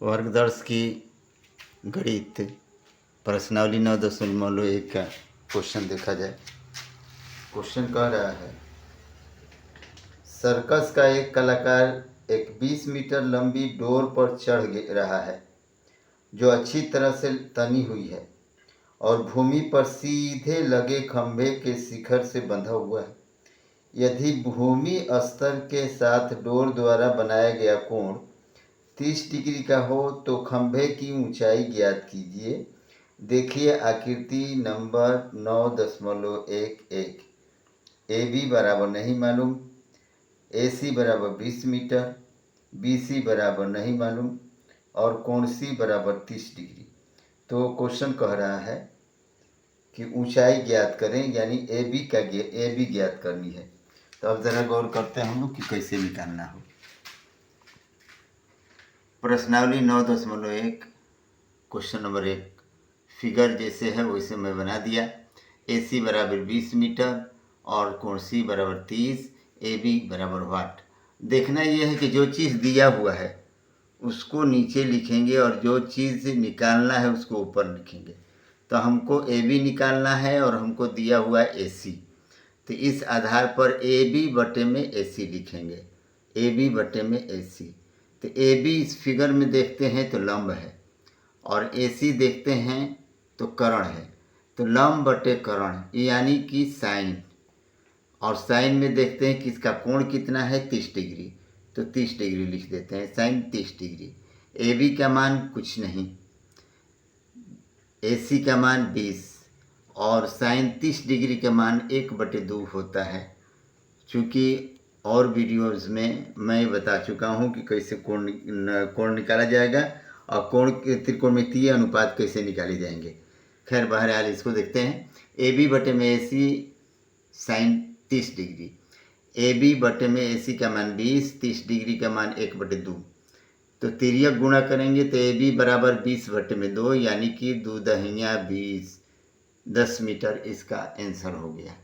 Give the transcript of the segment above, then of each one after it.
वर्गदर्श की गणित प्रश्नावली 9.1 का क्वेश्चन देखा जाए। क्वेश्चन कह रहा है, सर्कस का एक कलाकार एक 20 मीटर लंबी डोर पर चढ़ रहा है जो अच्छी तरह से तनी हुई है और भूमि पर सीधे लगे खंभे के शिखर से बंधा हुआ है। यदि भूमि स्तर के साथ डोर द्वारा बनाया गया कोण 30 डिग्री का हो तो खंभे की ऊंचाई ज्ञात कीजिए। देखिए आकृति नंबर 9.11। ए बी बराबर नहीं मालूम, ए सी बराबर 20 मीटर, बी सी बराबर नहीं मालूम और कोण सी बराबर 30 डिग्री। तो क्वेश्चन कह रहा है कि ऊंचाई ज्ञात करें, यानी ए बी ज्ञात करनी है। तो अब ज़रा गौर करते हैं हम लोग कि कैसे निकालना हो। प्रश्नावली 9.1 क्वेश्चन नंबर 1 फिगर जैसे है वैसे मैं बना दिया। ए सी बराबर 20 मीटर और कोण सी बराबर 30, ए बी बराबर वाट। देखना यह है कि जो चीज़ दिया हुआ है उसको नीचे लिखेंगे और जो चीज़ निकालना है उसको ऊपर लिखेंगे। तो हमको ए बी निकालना है और हमको दिया हुआ है ए सी, तो इस आधार पर ए बी बटे में ए सी लिखेंगे। ए बी बटे में ए सी, तो ए बी इस फिगर में देखते हैं तो लंब है और ए सी देखते हैं तो कर्ण है। तो लंब बटे कर्ण यानी कि साइन, और साइन में देखते हैं कि इसका कोण कितना है 30 डिग्री, तो 30 डिग्री लिख देते हैं, साइन 30 डिग्री। ए बी का मान कुछ नहीं, ए सी का मान 20 और साइन 30 डिग्री का मान 1/2 होता है। चूँकि और वीडियोज़ में मैं बता चुका हूँ कि कैसे कोण निकाला जाएगा और कोण के त्रिकोणमितीय अनुपात कैसे निकाले जाएंगे। खैर बहरहाल इसको देखते हैं। ए बी बटे में ए सी साइन 30 डिग्री, ए बी बटे में ए सी का मान 20, 30 डिग्री का मान 1/2। तो तिर्यक गुणा करेंगे तो ए बी बराबर 20 बटे में 2 यानी कि 2 दहिया 20, 10 मीटर इसका आंसर हो गया।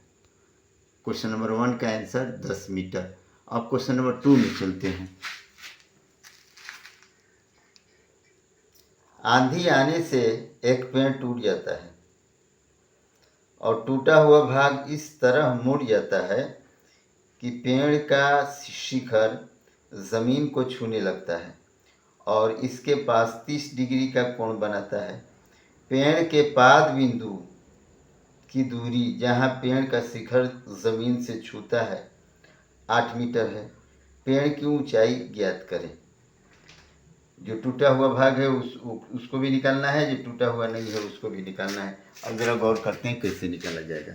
क्वेश्चन नंबर 1 का आंसर 10 मीटर। अब क्वेश्चन नंबर 2 में चलते हैं। आंधी आने से एक पेड़ टूट जाता है और टूटा हुआ भाग इस तरह मुड़ जाता है कि पेड़ का शिखर जमीन को छूने लगता है और इसके पास 30 डिग्री का कोण बनाता है। पेड़ के पाद बिंदु की दूरी जहाँ पेड़ का शिखर जमीन से छूता है 8 मीटर है। पेड़ की ऊंचाई ज्ञात करें। जो टूटा हुआ भाग है उसको भी निकालना है, जो टूटा हुआ नहीं है उसको भी निकालना है। अब जरा गौर करते हैं कैसे निकाला जाएगा।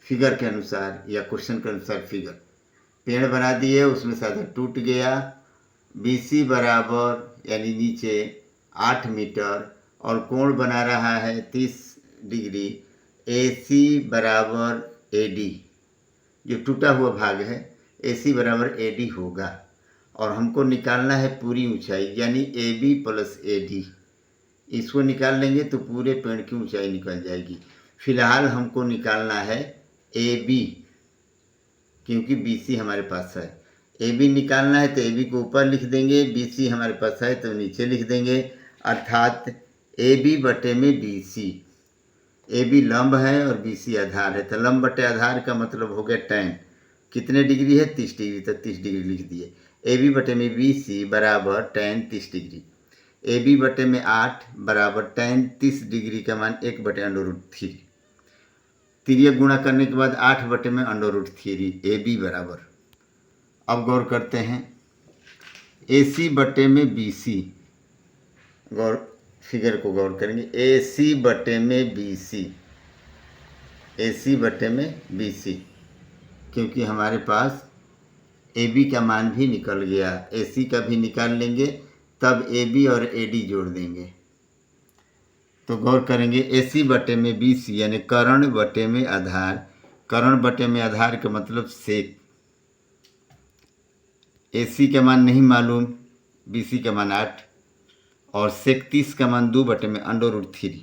फिगर के अनुसार या क्वेश्चन के अनुसार फिगर पेड़ बना दिए, उसमें से आधा टूट गया। बी सी बराबर यानी नीचे 8 मीटर और कोण बना रहा है 30 डिग्री। ए सी बराबर ए डी, जो टूटा हुआ भाग है ए सी बराबर ए डी होगा और हमको निकालना है पूरी ऊंचाई यानी A B plus A D. इसको निकाल लेंगे तो पूरे पेड़ की ऊंचाई निकल जाएगी। फिलहाल हमको निकालना है ए बी, क्योंकि बी सी हमारे पास है। ए बी निकालना है तो ए बी को ऊपर लिख देंगे, बी सी हमारे पास है तो नीचे लिख देंगे, अर्थात ए बी बटे में बी सी। ए बी लंब है और बी सी आधार है, तो लंब बटे आधार का मतलब हो गया tan। कितने डिग्री है 30 डिग्री, तो 30 डिग्री लिख दिए। ए बी बटे में बी सी बराबर tan 30 डिग्री। ए बी बटे में 8 बराबर tan 30 डिग्री का मान 1/√3। तिर्यक गुणा करने के बाद 8 बटे में √3 ए बी बराबर। अब गौर करते हैं ए सी बटे में बी सी। फिगर को गौर करेंगे। ए सी बटे में बी सी, ए सी बटे में बी सी, क्योंकि हमारे पास ए बी का मान भी निकल गया, ए सी का भी निकाल लेंगे, तब ए बी और ए डी जोड़ देंगे। तो गौर करेंगे ए सी बटे में बी सी यानी कर्ण बटे में आधार। कर्ण बटे में आधार का मतलब सेक। ए सी का मान नहीं मालूम, बी सी का मान 8 और सेक 30 का मान 2 बटे में √3।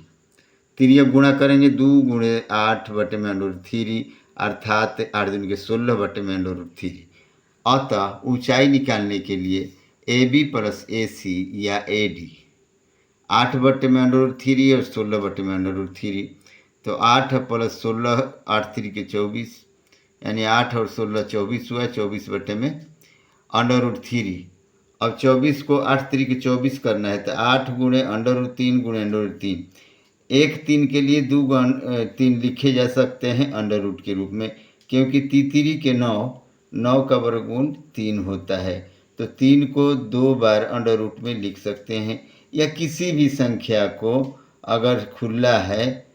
तिर्यक गुणा करेंगे 2 × 8 बटे में √3 अर्थात 8 दूनी के 16 बटे में √3। अतः ऊंचाई निकालने के लिए AB प्लस AC या AD 8/√3 और 16/√3, तो 8 प्लस 16 8 3 के 24, यानी 8 और 16 24 हुआ, 24/√3। अब 24 को 8 3 के 24 करना है, तो 8 गुणे √3 गुणे √3, एक 3 के लिए 2 3 लिखे जा सकते हैं अंडर रूट के रूप में, क्योंकि तीसरी के 9 का वर्गमूल 3 होता है, तो 3 को 2 बार अंडर रूट में लिख सकते हैं, या किसी भी संख्या को अगर खुला है,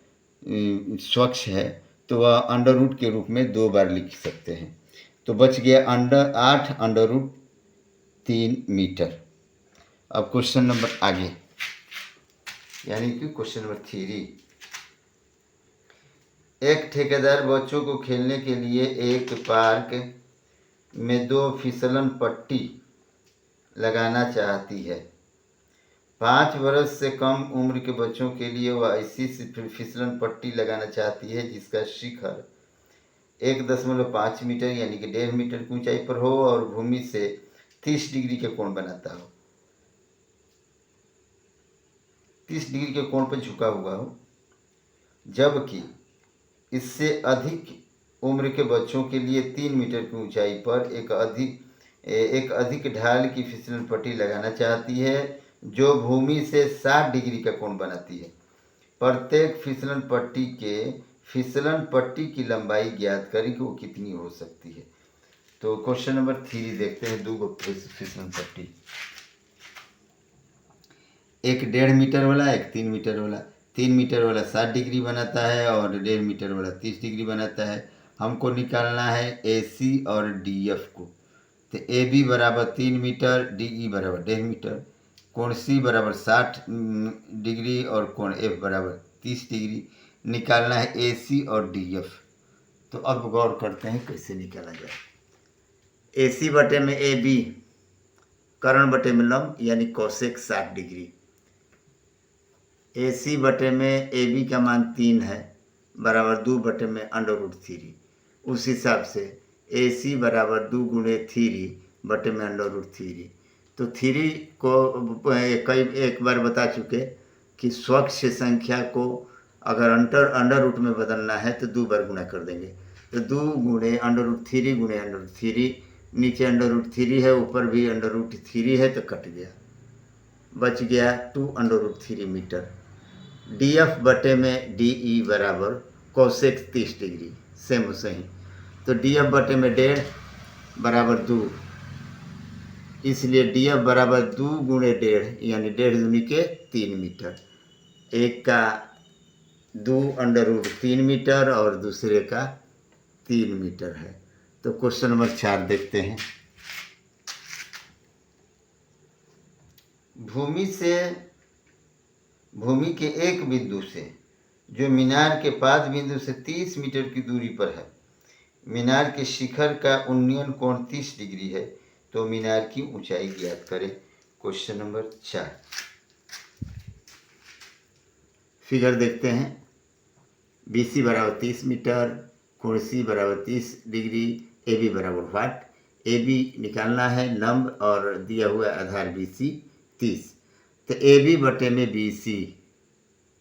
स्वच्छ है, तो वह अंडर रूट के रूप में 2 बार लिख सकते हैं। तो बच गया 8√3 मीटर। अब क्वेश्चन नंबर आगे, यानी कि क्वेश्चन नंबर 3। एक ठेकेदार बच्चों को खेलने के लिए एक पार्क में 2 फिसलन पट्टी लगाना चाहती है। 5 वर्ष से कम उम्र के बच्चों के लिए वह ऐसी फिसलन पट्टी लगाना चाहती है जिसका शिखर 1.5 मीटर यानी कि 1.5 मीटर की ऊंचाई पर हो और भूमि से 30 डिग्री के कोण बनाता हो, 30 डिग्री के कोण पर झुका हुआ हो, जबकि इससे अधिक उम्र के बच्चों के लिए 3 मीटर की ऊंचाई पर एक अधिक ढाल की फिसलन पट्टी लगाना चाहती है जो भूमि से 60 डिग्री का कोण बनाती है। प्रत्येक फिसलन पट्टी की लंबाई ज्ञात करें कि वो कितनी हो सकती है। तो क्वेश्चन नंबर 3 देखते हैं। 2 फिसलन पट्टी, एक 1.5 मीटर वाला, एक 3 मीटर वाला। 3 मीटर वाला 60 डिग्री बनाता है और 1.5 मीटर वाला 30 डिग्री बनाता है। हमको निकालना है AC और DF को। तो AB बराबर 3 मीटर, DE बराबर 1.5 मीटर, कोण C बराबर 60 डिग्री और कोण F बराबर 30 डिग्री। निकालना है AC और DF। तो अब गौर करते हैं कैसे निकाला जाए। AC बटे में AB, कर्ण बटे में लंब यानी कोसेक 60 डिग्री। AC बटे में AB का मान 3 है, बराबर 2 बटे में √3। उस हिसाब से AC बराबर 2 गुणे 3 बटे में √3। तो 3 को एक बार बता चुके कि स्वच्छ संख्या को अगर अंडर रूट में बदलना है तो 2 बार गुणा कर देंगे। तो 2 गुणे √3 गुणे √3, नीचे √3 है, ऊपर भी √3 है, तो कट गया, बच गया 2 √3 मीटर। DF बटे में DE बराबर कोसेक 30 डिग्री, सेम सही। तो DF बटे में 1.5 बराबर 2, इसलिए DF बराबर 2 गुणे 1.5 यानी 1.5 दूनी के 3 मीटर। एक का 2 √3 मीटर और दूसरे का 3 मीटर है। तो क्वेश्चन नंबर 4 देखते हैं। भूमि के एक बिंदु से, जो मीनार के पाद बिंदु से 30 मीटर की दूरी पर है, मीनार के शिखर का उन्नयन कोण 30 डिग्री है, तो मीनार की ऊंचाई ज्ञात करें। क्वेश्चन नंबर 4, फिगर देखते हैं। BC बराबर 30 मीटर, कोण C बराबर 30 डिग्री, AB बराबर वाट। AB निकालना है, लंब और दिया हुआ आधार BC 30। तो AB बटे में BC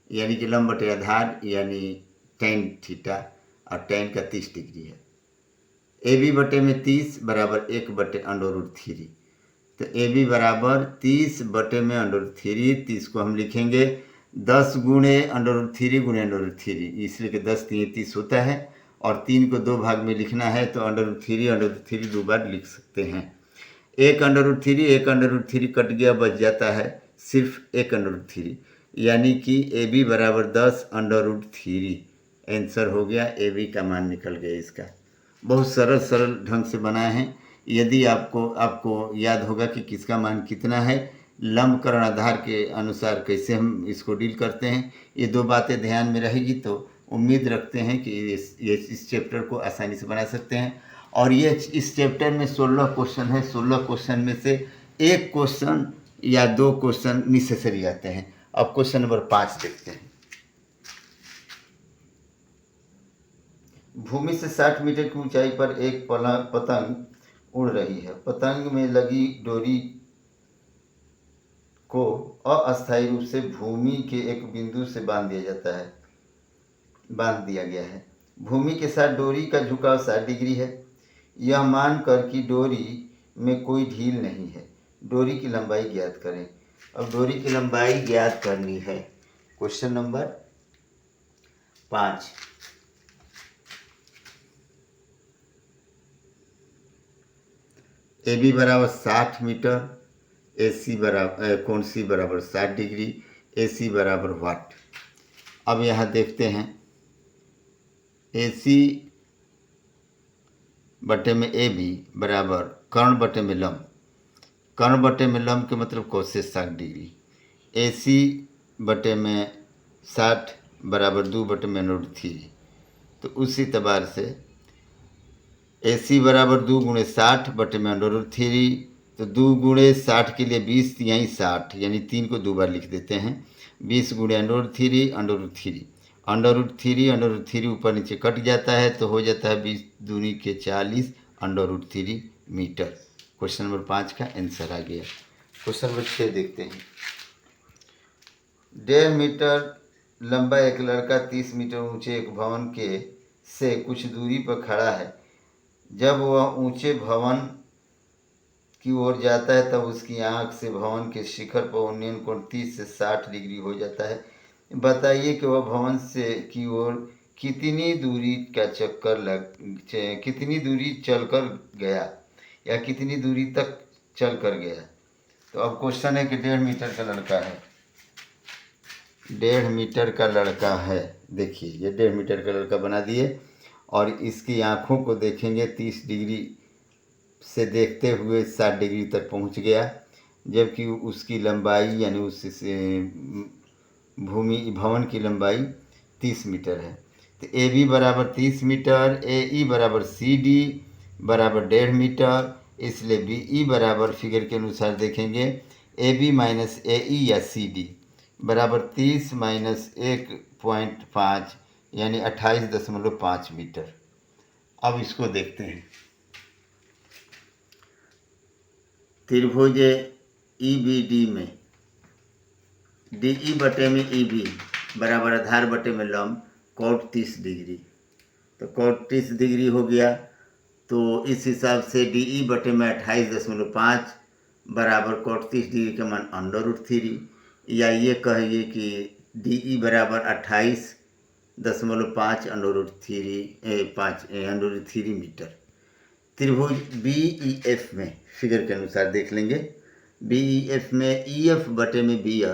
यानी कि लंब बटे आधार यानी tan थीटा, और tan का 30 डिग्री है। AB बटे में 30 बराबर 1 बटे √3। तो AB बराबर 30 बटे में √3, 30 को हम लिखेंगे 10 गुणे √3 गुणे √3, इसलिए कि 10 3 30 होता है, और 3 को 2 भाग में लिखना है, तो √3 2 बार लिख सकते हैं। एक √3 कट गया, बच जाता है सिर्फ 1 √3, यानी कि AB बराबर 10 √3। आंसर हो गया, AB का मान निकल गया इसका। बहुत सरल ढंग से बनाए हैं। यदि आपको याद होगा कि किसका मान कितना है, लंब कर्ण आधार के अनुसार कैसे हम इसको डील करते हैं, ये 2 बातें ध्यान में रहेगी तो उम्मीद रखते हैं कि इस चैप्टर को आसानी से बना सकते हैं। और ये इस चैप्टर में 16 क्वेश्चन है। 16 क्वेश्चन में से 1 क्वेश्चन या 2 क्वेश्चन नेसेसरी आते हैं। अब क्वेश्चन नंबर 5 देखते हैं। भूमि से 60 मीटर की ऊंचाई पर एक पतंग उड़ रही है। पतंग में लगी डोरी को अस्थायी रूप से भूमि के एक बिंदु से बांध दिया गया है। भूमि के साथ डोरी का झुकाव 60 डिग्री है। यह मानकर कि डोरी में कोई ढील नहीं है, डोरी की लंबाई ज्ञात करें। अब डोरी की लंबाई ज्ञात करनी है। Question number 5। AB बराबर 60 मीटर, AC बराबर कोण C बराबर 60 डिग्री, AC बराबर वाट। अब यहाँ देखते हैं AC बटे में AB बराबर कर्ण बटे में लंब। कर्ण बटे में लंब के मतलब कोसेक 60 डिग्री। AC बटे में 60 बराबर 2 बटे में √3। तो उसी एतबार से AC बराबर 2 गुणे 60 बटे में √3। तो 2 गुणे 60 के लिए 20, यहीं 60 यानी 3 को 2 बार लिख देते हैं। 20 गुणे √3 √3 ऊपर नीचे कट जाता है तो हो जाता है 20 दूनी के 40 √3 मीटर। क्वेश्चन नंबर 5 का आंसर आ गया। क्वेश्चन नंबर 6 देखते हैं। 1.5 मीटर लंबा एक लड़का 30 मीटर ऊंचे एक भवन के से कुछ दूरी पर खड़ा है। जब वह ऊंचे भवन की ओर जाता है तब उसकी आंख से भवन के शिखर पर उन्नयन कोण 30 से 60 डिग्री हो जाता है। बताइए कि वह भवन से की ओर कितनी दूरी चलकर गया या कितनी दूरी तक चल कर गया। तो अब क्वेश्चन है कि 1.5 मीटर का लड़का है। 1.5 मीटर का लड़का है। देखिए ये 1.5 मीटर का लड़का बना दिए और इसकी आँखों को देखेंगे 30 डिग्री से देखते हुए 60 डिग्री तक पहुंच गया, जबकि उसकी लंबाई यानी उस भवन की लंबाई 30 मीटर है। तो AB बराबर 30 मीटर, AE बराबर CD बराबर 1.5 मीटर, इसलिए BE बराबर फिगर के अनुसार देखेंगे AB माइनस AE या CD बराबर 30 माइनस 1.5 यानी 28.5 मीटर। अब इसको देखते हैं। त्रिभुज EBD में DE बटे में EB बराबर आधार बटे में लंब कोण 30 डिग्री। तो कोण 30 डिग्री हो गया। तो इस हिसाब से DE बटे में 28.5 बराबर कोण 30 डिग्री का मान √3, या ये कहिए कि DE बराबर 28.5 √3 मीटर। त्रिभुज BEF में फिगर के अनुसार देख लेंगे। BEF में EF बटे में BE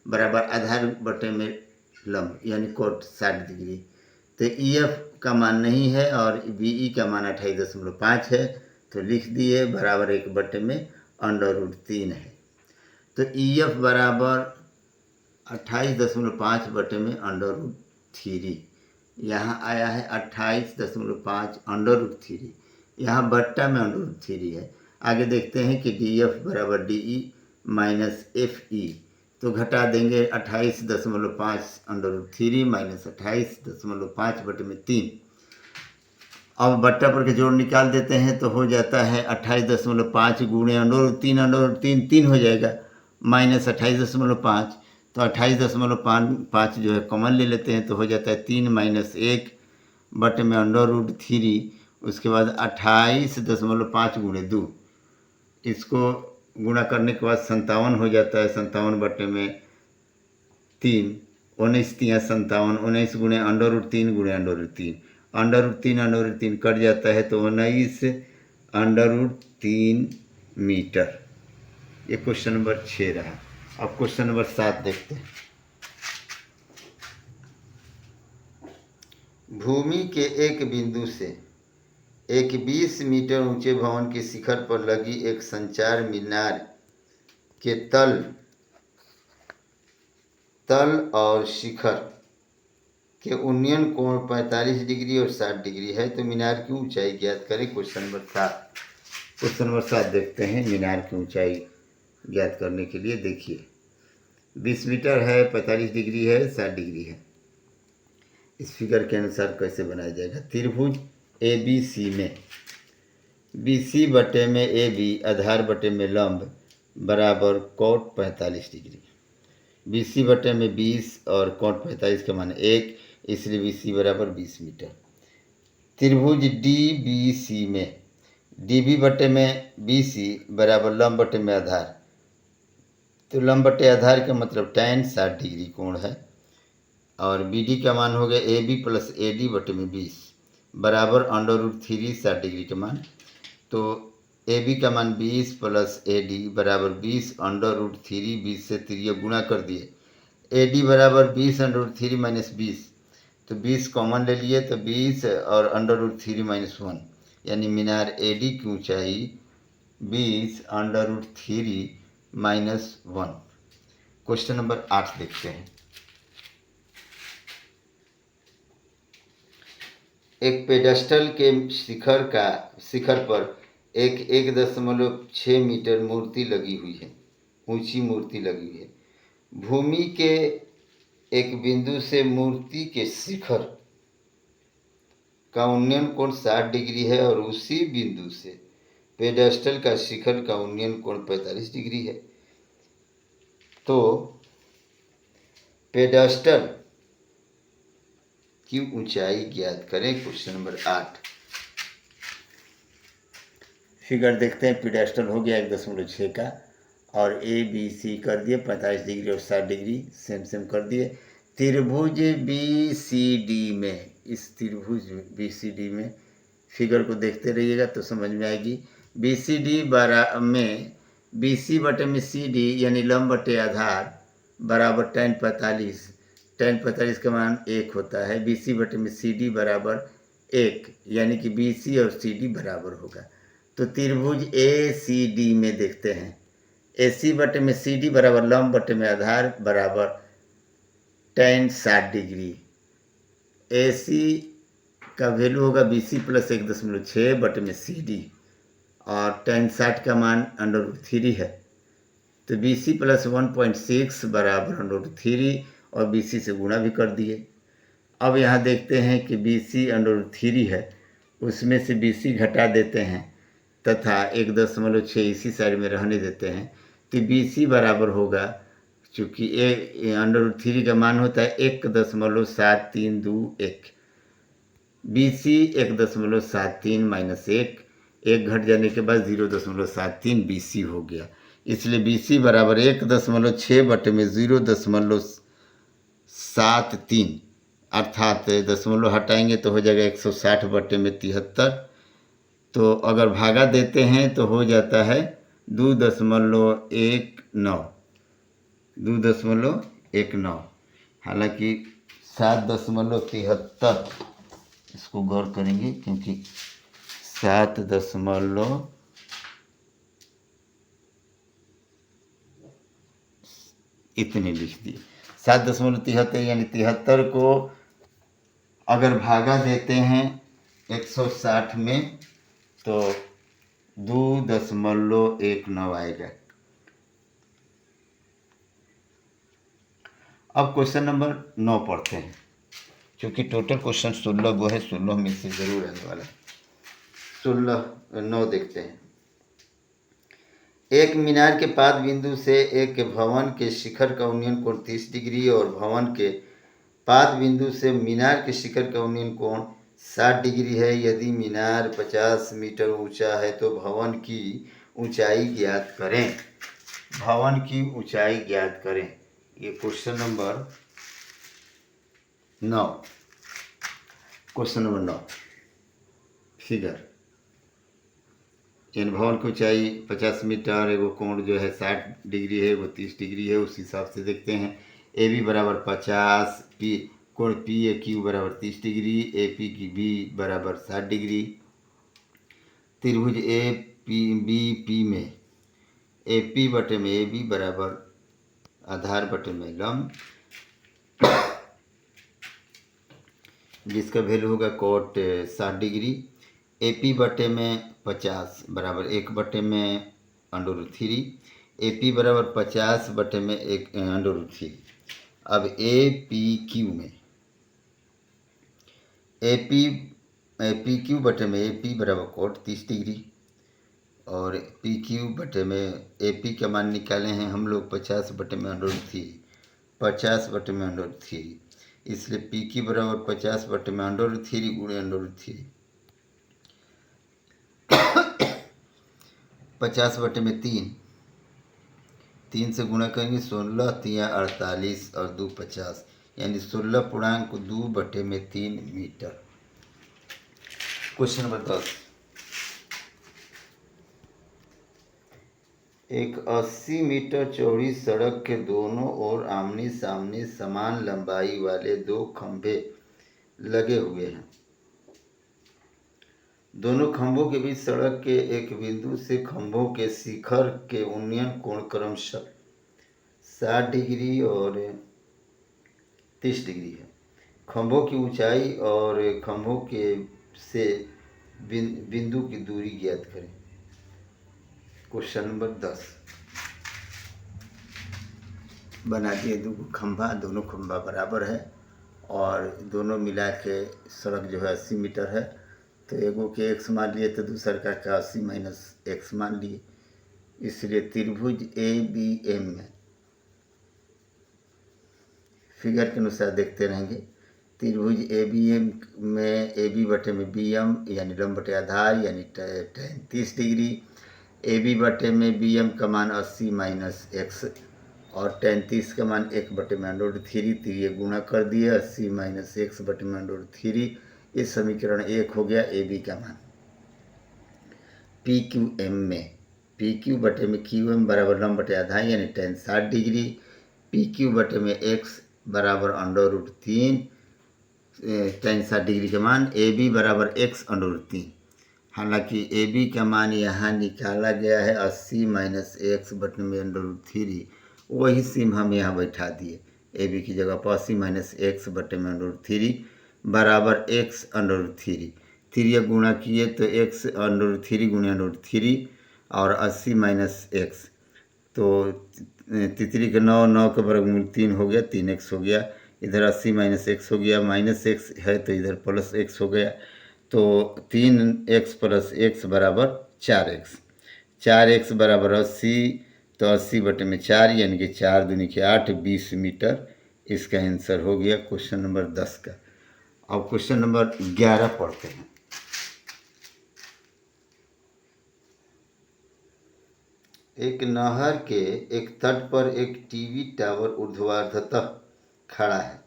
बराबर आधार बटे में लंब यानी कोण 60 डिग्री। तो EF का मान नहीं है और BE का मान 28.5 है, तो लिख दिए बराबर 1 बटे में √3 है। तो EF बराबर 28.5 बटे में √3। यहाँ आया है 28.5 √3, यहाँ बट्टा में √3 है। आगे देखते हैं कि DF बराबर DE माइनस FE, तो घटा देंगे 28.5 √3 माइनस 28.5 बटे में 3। अब बट्टा पर के जोड़ निकाल देते हैं तो हो जाता है 28.5 गुणे √3 3 हो जाएगा माइनस 28.5। तो 28.5 जो है कॉमन ले लेते हैं तो हो जाता है 3 माइनस 1 बटे में √3। उसके बाद 28.5 गुणे 2, इसको गुणा करने के बाद 57 हो जाता है। 57 बटे में 3, 19 3 57, 19 गुणे √3 गुणे √3 कट जाता है तो 19 √3 मीटर। ये क्वेश्चन नंबर 6 रहा। अब क्वेश्चन नंबर 7 देखते हैं। भूमि के एक बिंदु से एक 20 मीटर ऊंचे भवन के शिखर पर लगी एक संचार मीनार के तल और शिखर के उन्नयन कोण 45 डिग्री और 60 डिग्री है। तो मीनार की ऊंचाई ज्ञात करें। क्वेश्चन नंबर 7 देखते हैं। मीनार की ऊंचाई ज्ञात करने के लिए देखिए 20 मीटर है, 45 डिग्री है, 60 डिग्री है। इस फिगर के अनुसार कैसे बनाया जाएगा। त्रिभुज ABC में BC बटे में AB आधार बटे में लंब बराबर कॉट 45 डिग्री। BC बटे में 20 और कॉट 45 का मान 1, इसलिए BC बराबर 20 मीटर। त्रिभुज DBC में DB बटे में BC बराबर लंब बटे में आधार, तो लंब बटे आधार का मतलब tan 60 डिग्री कोण है, और BD का मान हो गया AB प्लस AD बटे में 20 बराबर √3 60 डिग्री का मान। तो AB का मान 20 प्लस AD बराबर 20 √3, 20 से त्रिज्या गुणा कर दिए। AD बराबर 20 √3 माइनस 20, तो 20 कॉमन ले लिए तो 20 और √3 माइनस 1, यानी मीनार AD की ऊंचाई 20 √3 माइनस 1। क्वेश्चन नंबर 8 देखते हैं। एक पेडेस्टल के शिखर पर एक 1.6 मीटर मूर्ति लगी हुई है, ऊंची मूर्ति लगी हुई है। भूमि के एक बिंदु से मूर्ति के शिखर का उन्नयन कोण 60 डिग्री है, और उसी बिंदु से पेडेस्टल का शिखर का उन्नयन कोण 45 डिग्री है। तो पेडेस्टल की ऊंचाई ज्ञात करें। क्वेश्चन नंबर 8 फिगर देखते हैं। पेडेस्टल हो गया 1.6 का, और ABC कर दिए 45 डिग्री और 60 डिग्री सेम कर दिए। त्रिभुज BCD में, इस त्रिभुज BCD में फिगर को देखते रहिएगा तो समझ में आएगी। BCD में BC बटे में CD यानी लंब बटे आधार बराबर tan 45, tan 45 का मान 1 होता है। BC बटे में CD बराबर 1, यानी कि BC और CD बराबर होगा। तो त्रिभुज ACD में देखते हैं। AC बटे में CD बराबर लंब बटे में आधार बराबर tan 60 डिग्री। AC का वैल्यू होगा BC प्लस 1.6 बटे में CD, और tan 60 का मान √3 है, तो BC प्लस 1.6 बराबर √3, और BC से गुणा भी कर दिए। अब यहाँ देखते हैं कि BC √3 है, उसमें से BC घटा देते हैं तथा 1.6 इसी साइड में रहने देते हैं, तो BC बराबर होगा, चूँकि √3 का मान होता है 1.732, BC 1.73 माइनस 1 घट जाने के बाद 0.73 BC हो गया, इसलिए BC बराबर 1.6 बटे में 0.73, अर्थात दशमलव हटाएंगे तो हो जाएगा 160 बटे में 73। तो अगर भागा देते हैं तो हो जाता है 2.19, हालांकि 7.73, इसको गौर करेंगे क्योंकि 7 इतने लिख दिए। 7.73 यानी 73 को अगर भागा देते हैं 160 में तो 2.19 आएगा। अब क्वेश्चन नंबर 9 पढ़ते हैं, क्योंकि टोटल क्वेश्चन 16 वो है, 16 में से जरूर रहने वाला। 9 देखते हैं। एक मीनार के पाद बिंदु से एक भवन के शिखर का उन्नयन कोण 30 डिग्री, और भवन के पाद बिंदु से मीनार के शिखर का उन्नयन कोण 60 डिग्री है। यदि मीनार 50 मीटर ऊंचा है तो भवन की ऊंचाई ज्ञात करें। भवन की ऊंचाई ज्ञात करें, ये question number 9। Question number 9 figure, इन भवन की ऊंचाई 50 मीटर, एगो कोण जो है 60 डिग्री है, वो 30 डिग्री है, उस हिसाब से देखते हैं। AB बराबर 50, कोण PAQ बराबर 30 डिग्री, AP की B बराबर 60 डिग्री। त्रिभुज ABP में AP बटे में AB बराबर आधार बटे में लंब, जिसका वैल्यू होगा कोट 60 डिग्री। AP बटे में 50 बराबर 1 बटे में √3, AP बराबर 50 बटे में 1 √3। अब APQ में APQ बटे में AP बराबर कोट 30 डिग्री, और पी क्यू बटे में ए पी का मान निकाले हैं हम लोग 50 बटे में √3, 50 बटे में √3, इसलिए पी क्यू बराबर 50 बटे में √3 गुणे √3, 50 बटे में 3 से गुणा करेंगे 16, 3 48 और 2 50, यानी 16.2 बटे में 3 मीटर। क्वेश्चन नंबर 10, एक 80 मीटर चौड़ी सड़क के दोनों ओर आमने सामने समान लंबाई वाले 2 खंभे लगे हुए हैं। दोनों खंभों के बीच सड़क के एक बिंदु से खंभों के शिखर के उन्नयन कोण क्रमशः 60 डिग्री और 30 डिग्री है। खंभों की ऊंचाई और खंभों के से बिंदु की दूरी ज्ञात करें। क्वेश्चन नंबर 10, बना दिए 2 खंभा, दोनों खंभा बराबर है और दोनों मिला के सड़क जो है 80 मीटर है, तो एगो के x मान लिए तो दूसर का 80 माइनस x मान लिए, इसलिए त्रिभुज ए बी एम में फिगर के अनुसार देखते रहेंगे। त्रिभुज ए बी एम में ए बी बटे में बी एम यानी लंब बटे आधार यानी tan 30 डिग्री, ए बी बटे में बी एम का मान 80 माइनस x और tan 30 का मान 1 बटे में √3, तो ये गुणा कर दिए 80 माइनस x बटे में √3, इस समीकरण 1 हो गया ए बी का मान। पी क्यू एम में पी क्यू बटे में क्यू एम बराबर लंब बटे आधार यानी tan 60 डिग्री, पी क्यू बटे में x बराबर √3 tan 60 डिग्री के मान, ए बी बराबर x √3। हालांकि ए बी का मान यहाँ निकाला गया है 80 माइनस x बटे में √3, वही सिम हम यहाँ बैठा दिए, ए बी की जगह पर 80 माइनस x बटे में √3 बराबर x √3, 3 गुणा किए तो x √3 गुणे √3 और 80 माइनस x, तो 3 के 9, 9 के वर्गमूल 3 हो गया, 3x हो गया, इधर 80 माइनस x हो गया, माइनस x है तो इधर प्लस x हो गया, तो 3x प्लस x बराबर 4x, 4x बराबर 80, तो 80 बटे में 4 यानी कि 4 दूनी के 8, 20 मीटर इसका आंसर हो गया क्वेश्चन नंबर 10 का। अब क्वेश्चन नंबर 11 पढ़ते हैं। एक नहर के एक तट पर एक टीवी टावर ऊर्ध्वाधरतः खड़ा है।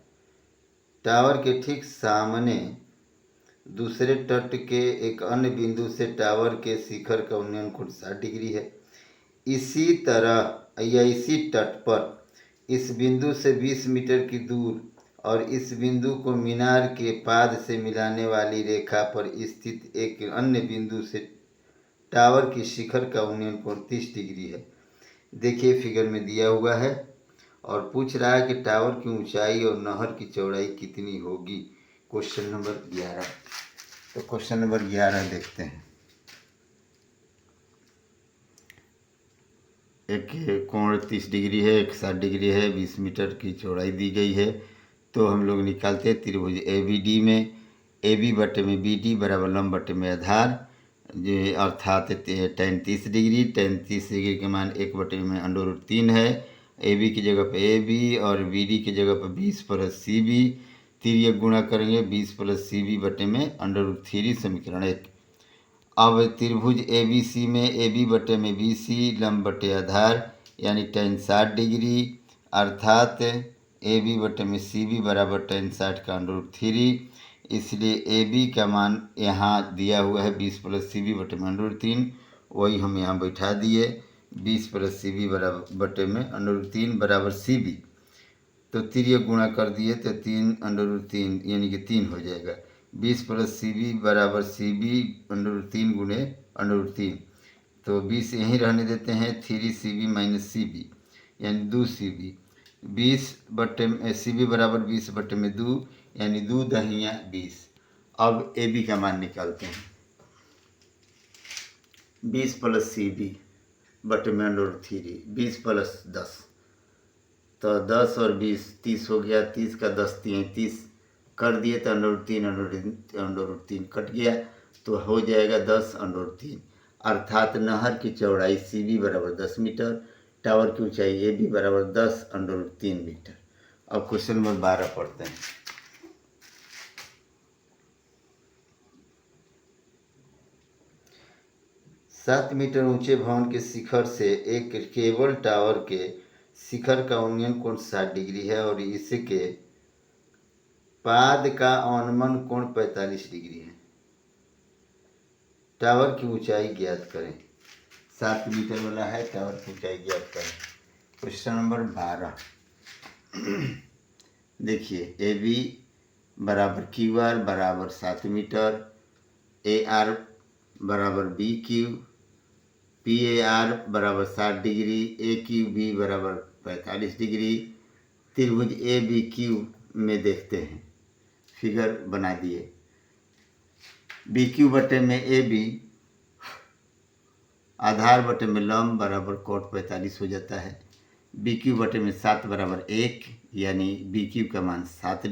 टावर के ठीक सामने दूसरे तट के एक अन्य बिंदु से टावर के शिखर का उन्नयन कोण 60 डिग्री है। इसी तरह या इसी तट पर इस बिंदु से 20 मीटर की दूर और इस बिंदु को मीनार के पाद से मिलाने वाली रेखा पर स्थित एक अन्य बिंदु से टावर की शिखर का उन्नयन कोण 30 डिग्री है। देखिए फिगर में दिया हुआ है और पूछ रहा है कि टावर की ऊंचाई और नहर की चौड़ाई कितनी होगी। क्वेश्चन नंबर 11, तो क्वेश्चन नंबर 11 देखते हैं। एक कोण 30 डिग्री है, एक 60 डिग्री है, 20 मीटर की चौड़ाई दी गई है, तो हम लोग निकालते हैं त्रिभुज ए बी डी में ए बी बटे में बी डी बराबर लंब बटे में आधार, जो अर्थात tan 30 डिग्री, tan 30 डिग्री के मान 1 बटे में √3 है, ए बी की जगह पर ए बी और बी डी की जगह पर 20 प्लस सी बी, 3 गुणा करेंगे 20 प्लस सी बी बटे में √3, समीकरण 1। अब त्रिभुज ए बी सी में ए बी बटे में बी सी लंब बटे आधार यानी tan 60 डिग्री, अर्थात ए बी बटे में सी बी बराबर tan 60 का √3, इसलिए ए बी का मान यहाँ दिया हुआ है 20 प्लस सी बी बटे में √3, वही हम यहाँ बैठा दिए 20 प्लस सी बी बराबर बटे में √3 बराबर सी बी, तो 3 गुणा कर दिए तो 3 √3 यानी कि 3 हो जाएगा। 20 प्लस सी बी बराबर सी बी √3 गुणे √3, तो 20 यहीं रहने देते हैं, 3 C B minus C B यानी 2 सी बी, 20 बटे में सी बी बराबर 20 बटे में 2 यानी 2 दहिया 20। अब ए बी का मान निकालते हैं। 20 प्लस सी बी बटे में √3, 20 प्लस 10, तो 10 और 20 30 हो गया, 30 का 10 30 कर दिए तो √3 कट गया, तो हो जाएगा 10 √3। अर्थात नहर की चौड़ाई CB बराबर 10 मीटर, टावर की ऊंचाई AB बराबर 10√3 मीटर। अब क्वेश्चन नंबर 12 पढ़ते हैं। सात मीटर ऊंचे भवन के शिखर से एक केबल टावर के शिखर का उन्नयन कोण 60 डिग्री है और इसके पाद का अवनमन कोण 45 डिग्री है। टावर की ऊंचाई ज्ञात करें। 7 मीटर वाला है, टावर की ऊंचाई ज्ञात करें। क्वेश्चन नंबर 12 देखिए, AB बराबर QR बराबर 7 मीटर, AR बराबर BQ, PAR बराबर 60 डिग्री, AQB बराबर 45 डिग्री। त्रिभुज ABQ में देखते हैं, फिगर बना दिए। BQ बटे में AB आधार बटे में लंब बराबर कोट 45 हो जाता है। BQ बटे में 7 बराबर 1, यानी BQ का मान 7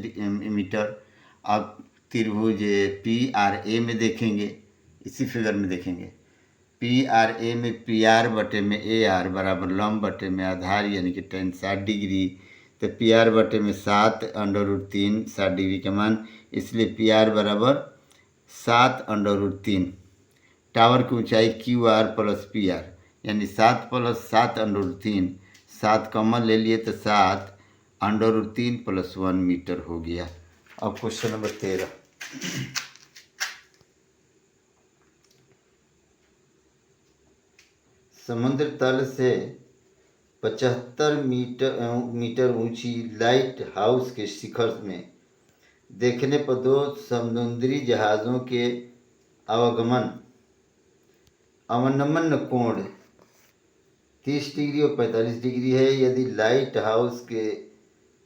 मीटर। अब त्रिभुज PRA में देखेंगे, इसी फिगर में देखेंगे। PRA में PR बटे में AR बराबर लंब बटे में आधार यानी कि tan 60 डिग्री, तो PR बटे में 7√3 60 डिग्री का मान, इसलिए PR बराबर 7√3। टावर की ऊंचाई QR प्लस PR यानी 7 + 7√3, 7 कॉमन ले लिए तो 7√3 + 1 मीटर हो गया। अब क्वेश्चन नंबर 13 समुद्र तल से 75 मीटर ऊंची लाइट हाउस के शिखर में देखने पर दो समुद्री जहाज़ों के अवनमन कोण 30 डिग्री और 45 डिग्री है। यदि लाइट हाउस के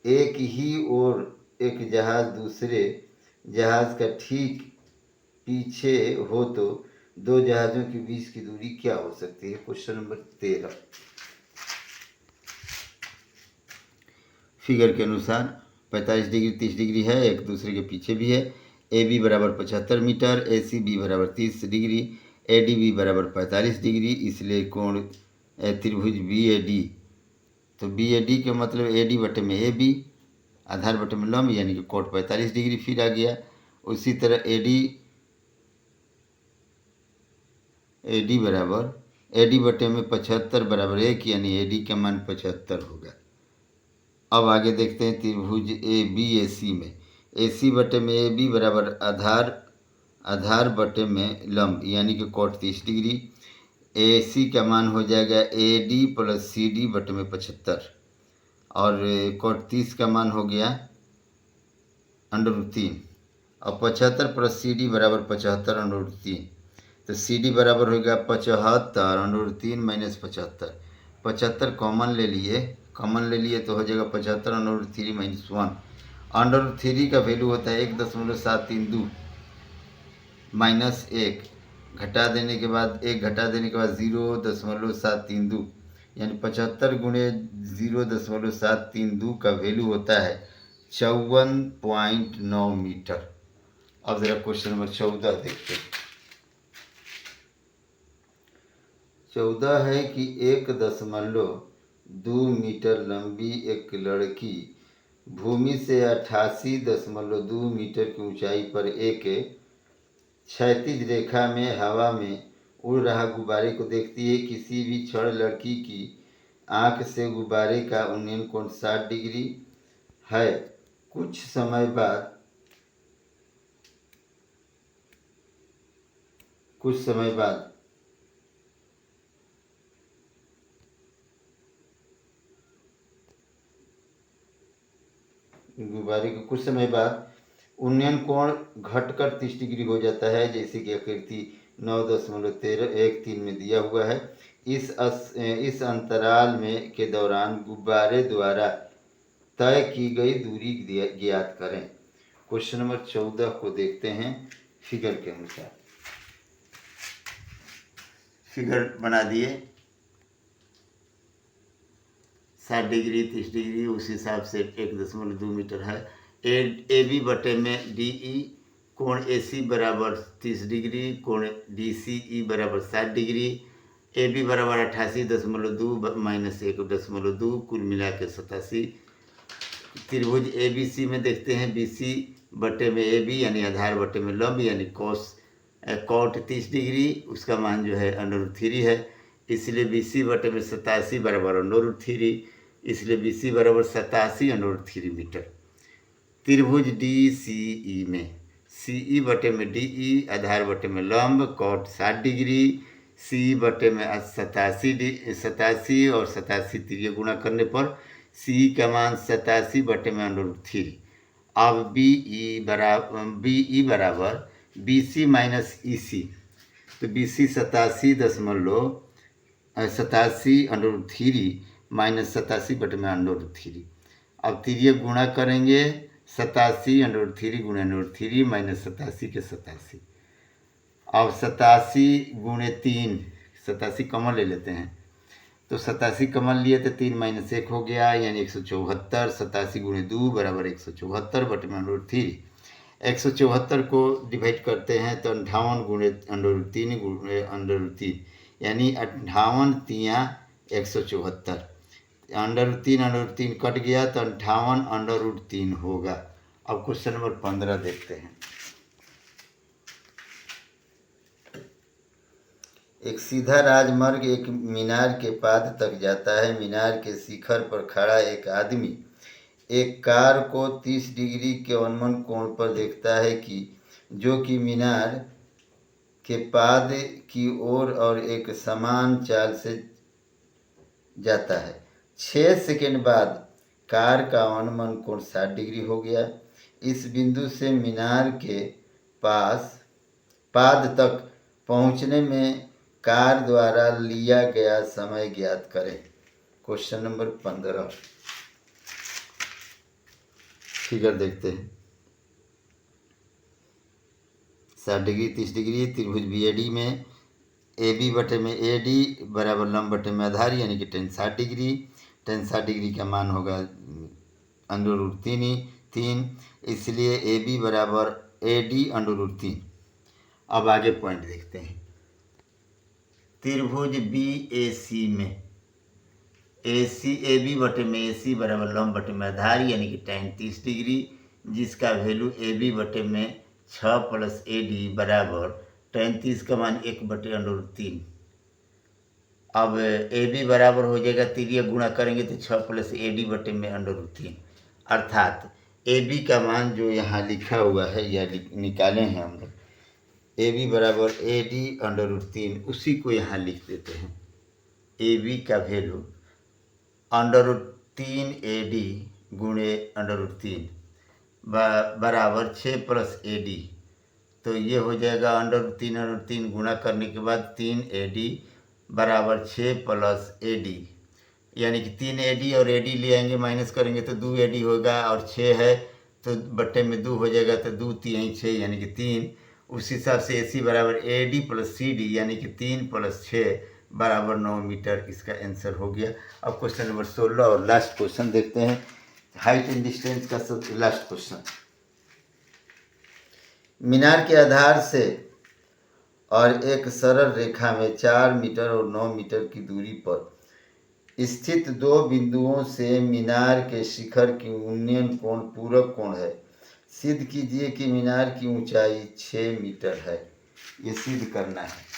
एक ही ओर एक जहाज़ दूसरे जहाज़ का ठीक पीछे हो तो दो जहाज़ों के बीच की दूरी क्या हो सकती है। क्वेश्चन नंबर 13 फिगर के अनुसार 45 डिग्री 30 डिग्री है, एक दूसरे के पीछे भी है। AB बराबर 75 मीटर, ACB बराबर 30 डिग्री, ADB बराबर 45 डिग्री, इसलिए कोण त्रिभुज BAD, तो BAD का मतलब AD बटे में AB आधार बटे में लंब यानी कि कोण 45 डिग्री फिर आ गया। उसी तरह AD बराबर AD बटे में 75 बराबर 1 यानी AD का मान 75 होगा। अब आगे देखते हैं त्रिभुज ABAC में। AC बटे में AB बराबर आधार बटे में लंब यानी कि कोण 30 डिग्री। AC का मान हो जाएगा AD + CD बटे में 75 और कोण 30 का मान हो गया √3 और 75 + CD बराबर 75 √3, तो CD बराबर होगा 75 √3 - 75। 75 कॉमन ले लिए तो हो जाएगा 75 √3 - 1। √3 का वैल्यू होता है 1.732 -1 घटा देने के बाद 0.732 यानी 75 गुणे 0.732 का वैल्यू होता है 54.9 मीटर। अब जरा क्वेश्चन नंबर 14 देखते हैं। 14 है कि 1.2 मीटर लंबी एक लड़की भूमि से 88.2 मीटर की ऊंचाई पर एक क्षैतिज रेखा में हवा में उड़ रहा गुब्बारे को देखती है। किसी भी क्षण लड़की की आंख से गुब्बारे का उन्नयन कोण 60 डिग्री है। कुछ समय बाद गुब्बारे को कुछ समय बाद उन्नयन कोण घटकर 30 डिग्री हो जाता है, जैसे कि आकृति 9.13 में दिया हुआ है। इस अंतराल में के दौरान गुब्बारे द्वारा तय की गई दूरी ज्ञात करें। क्वेश्चन नंबर 14 को देखते हैं फिगर के अनुसार। फिगर बना दिए, 60 डिग्री 30 डिग्री उस हिसाब से 1.2 मीटर है। AB बटे में DE कोण ए सी बराबर 30 डिग्री, कोण डी सी ई बराबर 7 डिग्री, ए बी बराबर 88.2 माइनस 1.2, कुल मिला के 87। त्रिभुज ए बी सी में देखते हैं बी सी बटे में ए बी यानी आधार बटे में लंब यानी कॉट 30 डिग्री, उसका मान जो है √3 है, इसलिए बी सी बटे में 87 बराबर √3, इसलिए बी सी बराबर 87 √3 मीटर। त्रिभुज डी सी ई में सी ई बटे में डी ई आधार बटे में लंब कॉट 60 डिग्री, सी बटे में 87 और 87 तिरिय गुणा करने पर सी का मान 87 बटे में √3। अब बी ई बराबर बी सी माइनस ई सी, तो बी सी 87 माइनस 87 बटे में √3। अब तिरिय गुणा करेंगे 87 √3 गुणे √3 माइनस 87 के 87। अब 87 गुणे 3, 87 कमन ले लेते हैं, तो 87 कमन लिए तो 3 माइनस 1 हो गया यानी 174। 87 गुणे 2 बराबर 174 बटे में √3। 174 को डिवाइड करते हैं तो 58 गुणे √3 गुणे √3 यानी 58 तियाँ 174। √3 कट गया तो 58 √3 होगा। अब क्वेश्चन नंबर 15 देखते हैं। एक सीधा राजमार्ग एक मीनार के पाद तक जाता है। मीनार के शिखर पर खड़ा एक आदमी एक कार को 30 डिग्री के उन्मुख कोण पर देखता है कि जो कि मीनार के पाद की ओर और एक समान चाल से जाता है। 6 सेकंड बाद कार का उन्मुख कोण 60 डिग्री हो गया। इस बिंदु से मीनार के पाद तक पहुंचने में कार द्वारा लिया गया समय ज्ञात करें। क्वेश्चन नंबर 15 फिगर देखते हैं। 60 डिग्री 30 डिग्री त्रिभुज बी ए डी में ए बी बटे में ए डी बराबर लंब बटे में आधार यानी कि tan 60 डिग्री। tan 60 डिग्री का मान होगा √3, इसलिए ए बी बराबर ए डी √3। अब आगे पॉइंट देखते हैं। त्रिभुज बी ए सी में ए सी ए बी बटे में ए सी बराबर लंब बटे में आधार यानी कि tan 30 डिग्री, जिसका वैल्यू ए बी बटे में 6 प्लस ए डी बराबर tan 30 का मान 1 बटे √3। अब ए बी बराबर हो जाएगा, तिरिय गुणा करेंगे तो 6 प्लस ए डी बटे में √3, अर्थात ए बी का मान जो यहाँ लिखा हुआ है या निकाले हैं हम लोग, ए बी बराबर ए डी √3, उसी को यहाँ लिख देते हैं। ए बी का वैल्यू √3 ए डी गुणे √3 बराबर 6 प्लस ए डी, तो ये हो जाएगा √3 गुणा करने के बाद 3 ए डी बराबर 6 प्लस ए डी, यानी कि 3 ए डी और ए डी ले आएंगे माइनस करेंगे तो 2 ए डी होगा, और 6 है तो बट्टे में 2 हो जाएगा तो 2 3 6 यानी कि 3। उस हिसाब से ए सी बराबर A D plus C D यानी कि 3 + 6 बराबर 9 मीटर, इसका आंसर हो गया। अब क्वेश्चन नंबर 16 और लास्ट क्वेश्चन देखते हैं। हाइट एंड डिस्टेंस का सब लास्ट क्वेश्चन। मीनार के आधार से और एक सरल रेखा में 4 मीटर और 9 मीटर की दूरी पर स्थित दो बिंदुओं से मीनार के शिखर की उन्नयन कोण पूरक कोण है। सिद्ध कीजिए कि मीनार की ऊंचाई 6 मीटर है। ये सिद्ध करना है।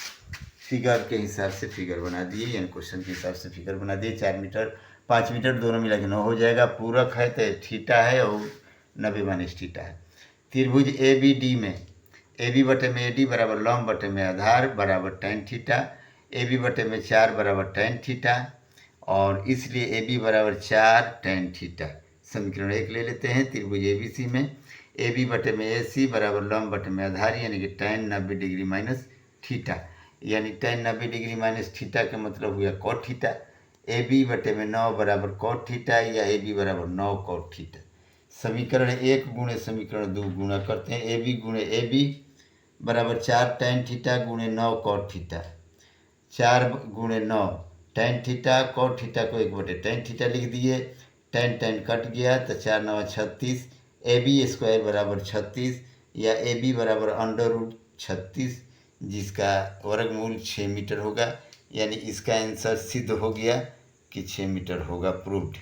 फिगर के हिसाब से फिगर बना दिए, यानी क्वेश्चन के हिसाब से फिगर बना दिए। 4 मीटर 5 मीटर दोनों मिला के 9 हो जाएगा। पूरक है तो थीटा है और 90 - थीटा है। त्रिभुज ए बी डी में ए बी बटे में ए डी बराबर लंब बटे में आधार बराबर tan थीटा, ए बी बटे में 4 बराबर tan थीटा, और इसलिए ए बी बराबर 4 tan थीटा। समीकरण 1 ले लेते हैं। त्रिभुज ए बी सी में ए बी बटे में ए सी बराबर लंब बटे में आधार यानी कि tan 90 डिग्री माइनस थीटा, यानी tan 90 डिग्री माइनस थीटा का मतलब हुआ cot थीटा। ए बी बटे में 9 बराबर cot थीटा या ए बी बराबर 9 cot थीटा। समीकरण 1 गुणे समीकरण 2 गुणा करते हैं। ए बी गुणे ए बी बराबर 4 tan थीटा गुणे 9 cot थीटा, 4 गुणे 9 tan थीटा, cot थीटा को 1 बटे tan थीटा लिख दिए। tan tan कट गया तो 4 × 9 = 36, ए बी स्क्वायर बराबर 36, या ए बी बराबर √36, जिसका वर्गमूल 6 मीटर होगा। यानी इसका आंसर सिद्ध हो गया कि 6 मीटर होगा, प्रूव्ड।